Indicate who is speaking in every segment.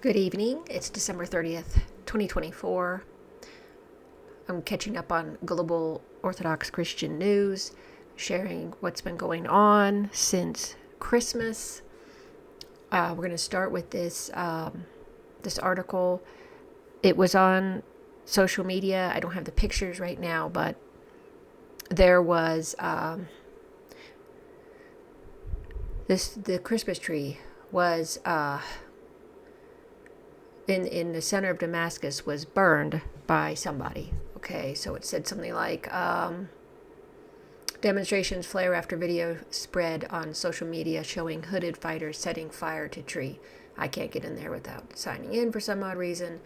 Speaker 1: Good evening. It's December 30th, 2024. I'm catching up on global Orthodox Christian news, sharing what's been going on since Christmas. We're going to start with this article. It was on social media. I don't have the pictures right now, but there was the Christmas tree was in the center of Damascus was burned by somebody. Okay, so it said something like demonstrations flare after video spread on social media showing hooded fighters setting fire to tree. I can't get in there without signing in for some odd reason,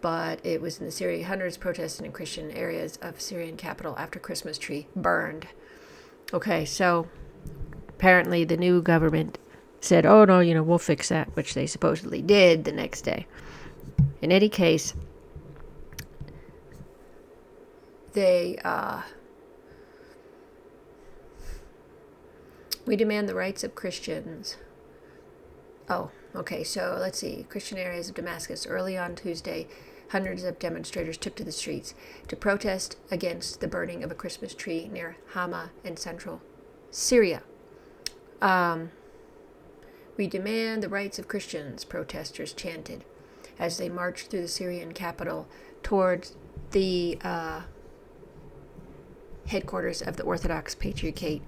Speaker 1: but it was in the Syria. Hundreds protested in Christian areas of Syrian capital after Christmas tree burned. Okay, so apparently the new government said, oh no, we'll fix that, which they supposedly did the next day. In any case, we demand the rights of Christians. Oh, okay, so let's see. Christian areas of Damascus. Early on Tuesday, hundreds of demonstrators took to the streets to protest against the burning of a Christmas tree near Hama in central Syria. We demand the rights of Christians, protesters chanted as they marched through the Syrian capital towards the headquarters of the Orthodox Patriarchate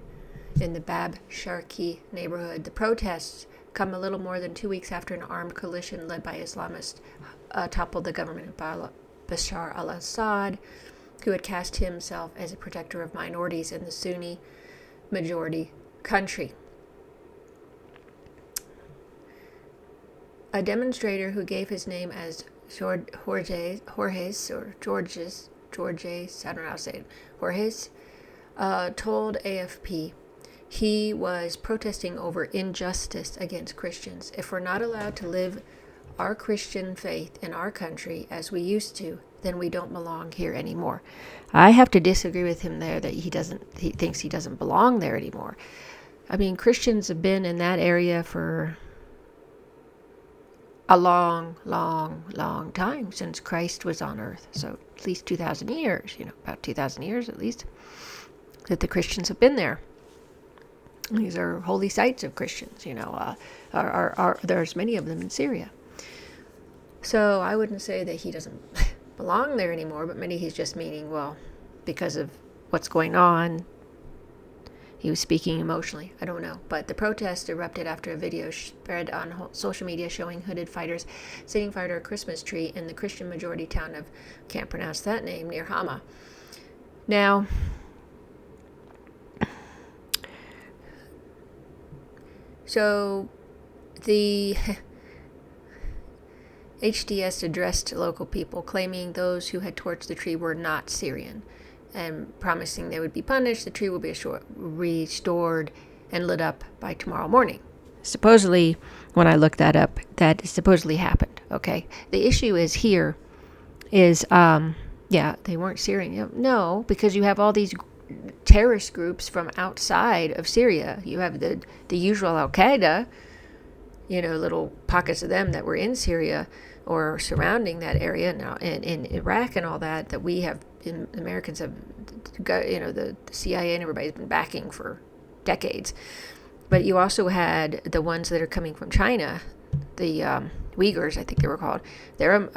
Speaker 1: in the Bab Sharki neighborhood. The protests come a little more than 2 weeks after an armed coalition led by Islamists toppled the government of Bashar al-Assad, who had cast himself as a protector of minorities in the Sunni majority country. A demonstrator who gave his name as Jorge, I don't know how to say it, Jorge, told AFP he was protesting over injustice against Christians. If we're not allowed to live our Christian faith in our country as we used to, then we don't belong here anymore. I have to disagree with him there that he thinks he doesn't belong there anymore. I mean, Christians have been in that area for a long, long, long time since Christ was on earth. So at least 2,000 years, about 2,000 years at least, that the Christians have been there. These are holy sites of Christians, there's many of them in Syria. So I wouldn't say that he doesn't belong there anymore, but maybe he's just meaning, well, because of what's going on, he was speaking emotionally. I don't know. But the protest erupted after a video spread on social media showing hooded fighters setting fire to a Christmas tree in the Christian majority town of, can't pronounce that name, near Hama. Now, so the HDS addressed local people, claiming those who had torched the tree were not Syrian, and promising they would be punished. The tree will be restored and lit up by tomorrow morning. Supposedly, when I looked that up, that supposedly happened. Okay, the issue is here is, they weren't Syrian. No, because you have all these terrorist groups from outside of Syria. You have the usual Al-Qaeda, little pockets of them that were in Syria or surrounding that area now in Iraq and all that we have, Americans have, the CIA and everybody's been backing for decades. But you also had the ones that are coming from China, the Uyghurs, I think they were called. They're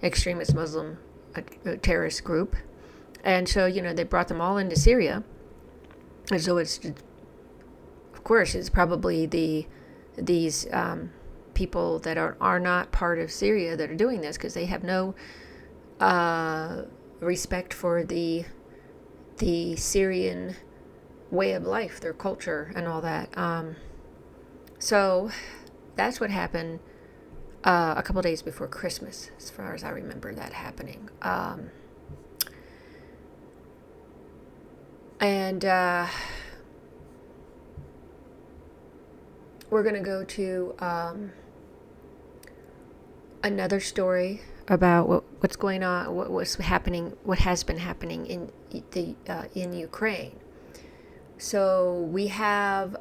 Speaker 1: extremist Muslim terrorist group. And so, they brought them all into Syria. And so it's probably these people that are not part of Syria that are doing this, because they have no respect for the Syrian way of life, their culture and all that. So that's what happened a couple days before Christmas, as far as I remember that happening. And we're going to go to another story about what's going on, what has been happening in Ukraine. So we have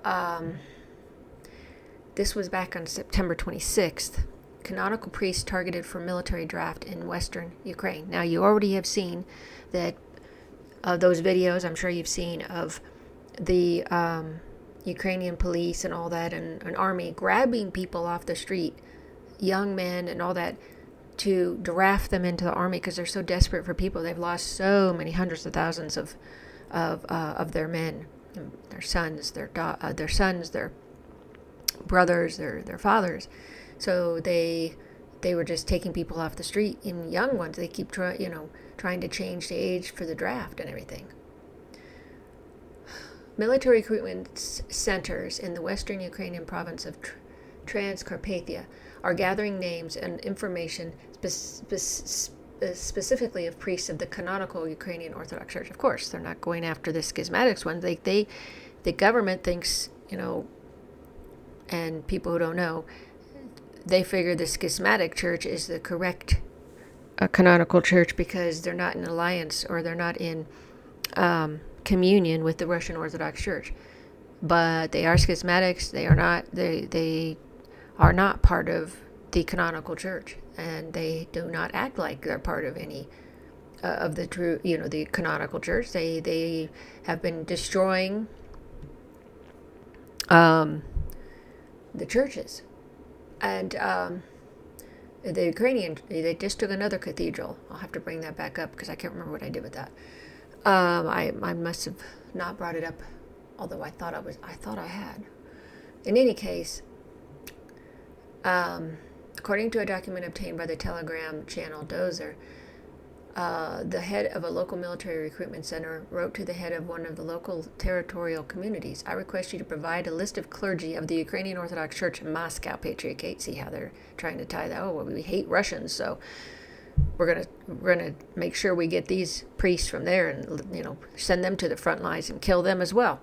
Speaker 1: This was back on September 26th. Canonical priests targeted for military draft in western Ukraine. Now, you already have seen that those videos, I'm sure you've seen, of the Ukrainian police and all that, and an army grabbing people off the street, young men and all that, to draft them into the army because they're so desperate for people. They've lost so many hundreds of thousands of their men, their sons, their brothers, their fathers. So they were just taking people off the street, even young ones. They keep trying to change the age for the draft and everything. Military recruitment centers in the western Ukrainian province of Transcarpathia are gathering names and information specifically of priests of the canonical Ukrainian Orthodox Church. Of course, they're not going after the schismatics ones. The government thinks, and people who don't know, they figure the schismatic church is the correct canonical church because they're not in alliance, or they're not in communion with the Russian Orthodox Church. But they are schismatics. They are not. They are not part of the canonical church, and they do not act like they're part of any of the true, the canonical church. They have been destroying the churches, and the Ukrainian, they just took another cathedral. I'll have to bring that back up because I can't remember what I did with that. I must have not brought it up, although I thought I had. In any case, according to a document obtained by the Telegram channel Dozer, the head of a local military recruitment center wrote to the head of one of the local territorial communities, "I request you to provide a list of clergy of the Ukrainian Orthodox Church in Moscow Patriarchate." See how they're trying to tie that? Oh, well, we hate Russians, so we're gonna make sure we get these priests from there and send them to the front lines and kill them as well.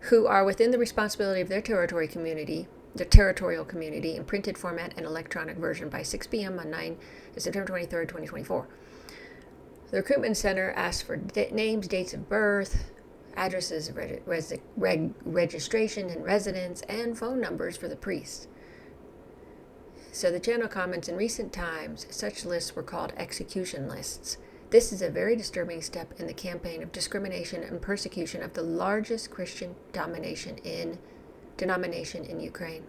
Speaker 1: Who are within the responsibility of their territorial community in printed format and electronic version by 6 p.m. on September 23rd, 2024. The recruitment center asks for names, dates of birth, addresses, registration and residence, and phone numbers for the priests. So the channel comments, in recent times, such lists were called execution lists. This is a very disturbing step in the campaign of discrimination and persecution of the largest Christian denomination in Ukraine.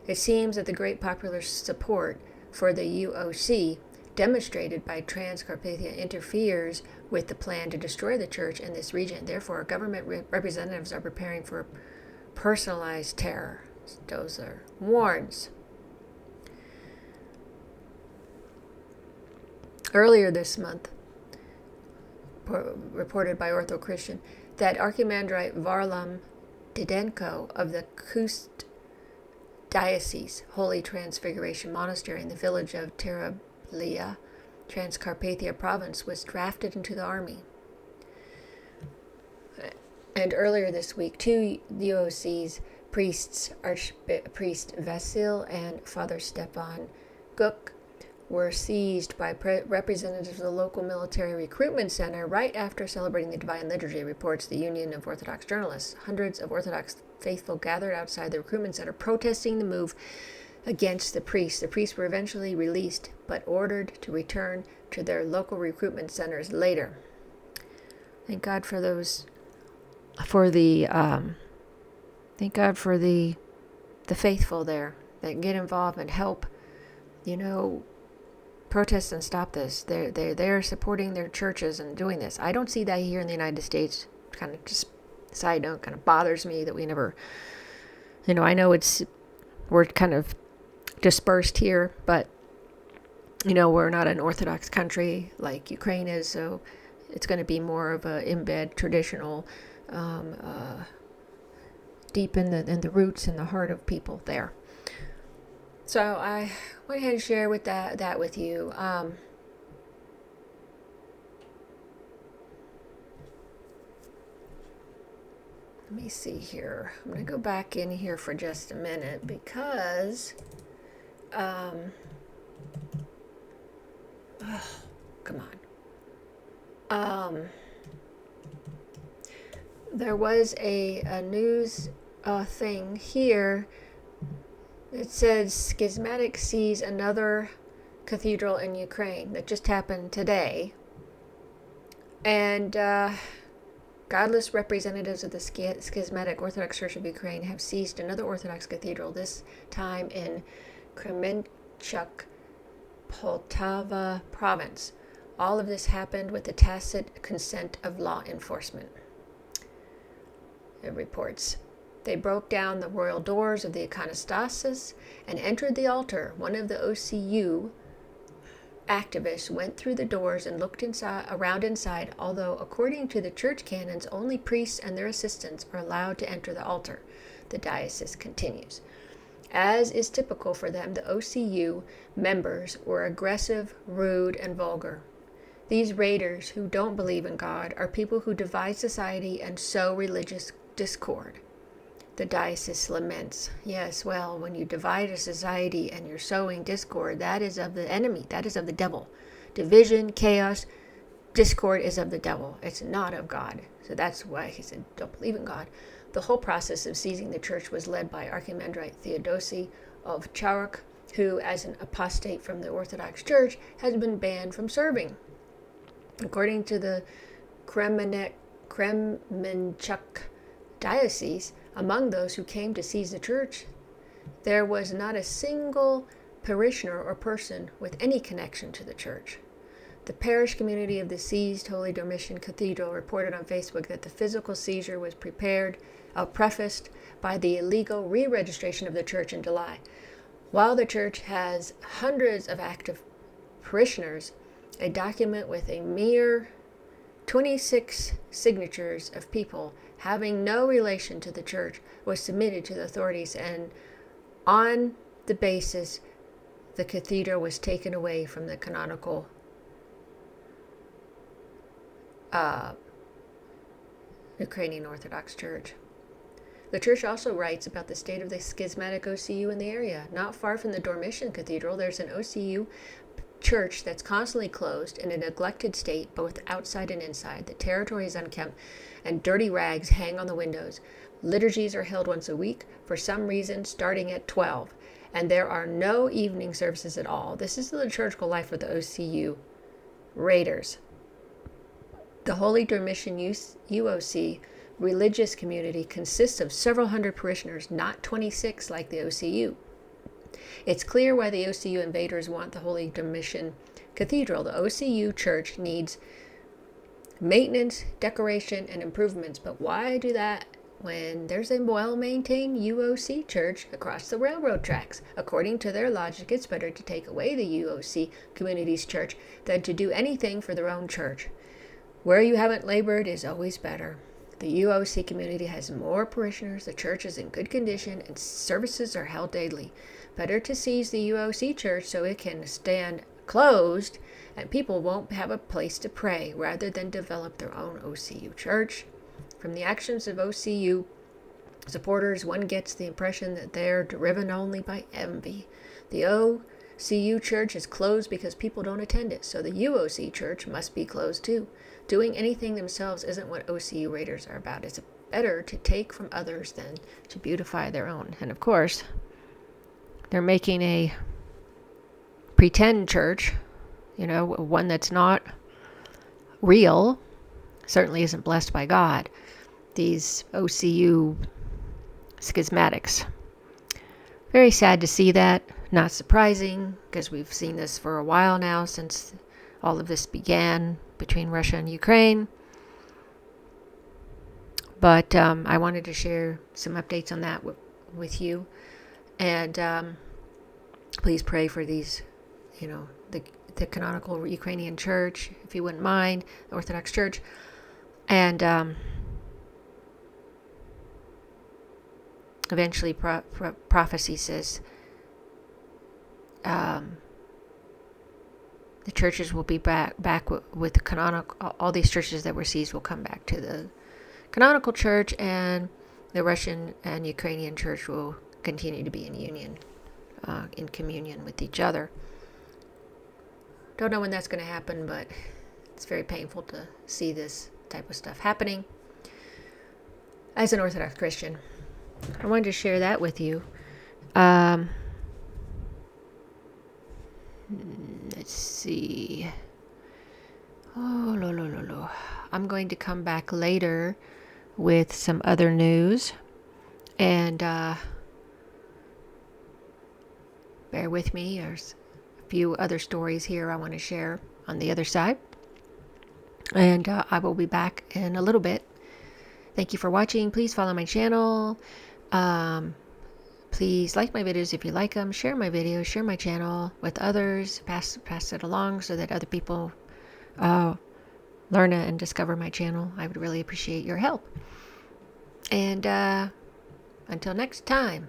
Speaker 1: It seems that the great popular support for the UOC demonstrated by Transcarpathia interferes with the plan to destroy the church in this region. Therefore, government representatives are preparing for personalized terror. Dozer warns. Earlier this month, reported by Ortho Christian, that Archimandrite Varlam Didenko of the Kust Diocese Holy Transfiguration Monastery in the village of Terablia, Transcarpathia province, was drafted into the army. And earlier this week, two UOC's priests, Archpriest Vasil and Father Stepan Guk, were seized by representatives of the local military recruitment center right after celebrating the Divine Liturgy, reports the Union of Orthodox Journalists. Hundreds of Orthodox faithful gathered outside the recruitment center protesting the move against the priests. The priests were eventually released, but ordered to return to their local recruitment centers later. Thank God for thank God for the faithful there that get involved and help, protest and stop this. They're supporting their churches and doing this. I don't see that here in the United States. Kind of just side note, kind of bothers me that we never, I know we're kind of dispersed here, but we're not an Orthodox country like Ukraine is, so it's going to be more of a embed traditional, deep in the roots and the heart of people there. So I went ahead and share that with you. Let me see here. I'm going to go back in here for just a minute because, come on. There was a news thing here. It says schismatic sees another cathedral in Ukraine. That just happened today. And godless representatives of the schismatic Orthodox Church of Ukraine have seized another Orthodox cathedral, this time in Kremenchuk, Poltava province. All of this happened with the tacit consent of law enforcement, it reports. They broke down the royal doors of the iconostasis and entered the altar. One of the OCU activists went through the doors and looked around inside, although according to the church canons, only priests and their assistants are allowed to enter the altar. The diocese continues. As is typical for them, the OCU members were aggressive, rude, and vulgar. These raiders who don't believe in God are people who divide society and sow religious discord. The diocese laments, yes, well, when you divide a society and you're sowing discord, that is of the enemy, that is of the devil. Division, chaos, discord is of the devil. It's not of God. So that's why he said, don't believe in God. The whole process of seizing the church was led by Archimandrite Theodosi of Charok, who, as an apostate from the Orthodox Church, has been banned from serving. According to the Kremenchuk diocese, among those who came to seize the church, there was not a single parishioner or person with any connection to the church. The parish community of the seized Holy Dormition Cathedral reported on Facebook that the physical seizure was prefaced by the illegal re-registration of the church in July. While the church has hundreds of active parishioners, a document with a mere 26 signatures of people having no relation to the church was submitted to the authorities, and on the basis, the cathedral was taken away from the canonical Ukrainian Orthodox Church. The church also writes about the state of the schismatic OCU in the area. Not far from the Dormition Cathedral, there's an OCU church that's constantly closed in a neglected state, both outside and inside. The territory is unkempt, and dirty rags hang on the windows. Liturgies are held once a week, for some reason starting at 12, and there are no evening services at all. This is the liturgical life of the OCU raiders. The Holy Dormition UOC religious community consists of several hundred parishioners, not 26 like the OCU. It's clear why the OCU invaders want the Holy Dormition Cathedral. The OCU church needs maintenance, decoration, and improvements. But why do that when there's a well-maintained UOC church across the railroad tracks? According to their logic, it's better to take away the UOC community's church than to do anything for their own church. Where you haven't labored is always better. The UOC community has more parishioners, the church is in good condition, and services are held daily. Better to seize the UOC church so it can stand closed and people won't have a place to pray, rather than develop their own OCU church. From the actions of OCU supporters, one gets the impression that they're driven only by envy. The OCU church is closed because people don't attend it, so the UOC church must be closed too. Doing anything themselves isn't what OCU raiders are about. It's better to take from others than to beautify their own. And of course, they're making a pretend church, one that's not real, certainly isn't blessed by God. These OCU schismatics. Very sad to see that. Not surprising, because we've seen this for a while now, since all of this began between Russia and Ukraine. But I wanted to share some updates on that with you. And please pray for these, the canonical Ukrainian church, if you wouldn't mind, the Orthodox Church. And eventually prophecy says the churches will be back with the canonical. All these churches that were seized will come back to the canonical church, and the Russian and Ukrainian church will continue to be in union, in communion with each other. Don't know when that's going to happen, but it's very painful to see this type of stuff happening. as an Orthodox Christian. I wanted to share that with you. Let's see. I'm going to come back later with some other news. And bear with me. There's a few other stories here I want to share on the other side. And I will be back in a little bit. Thank you for watching. Please follow my channel. Please like my videos if you like them. Share my videos. Share my channel with others. Pass it along so that other people learn and discover my channel. I would really appreciate your help. And until next time.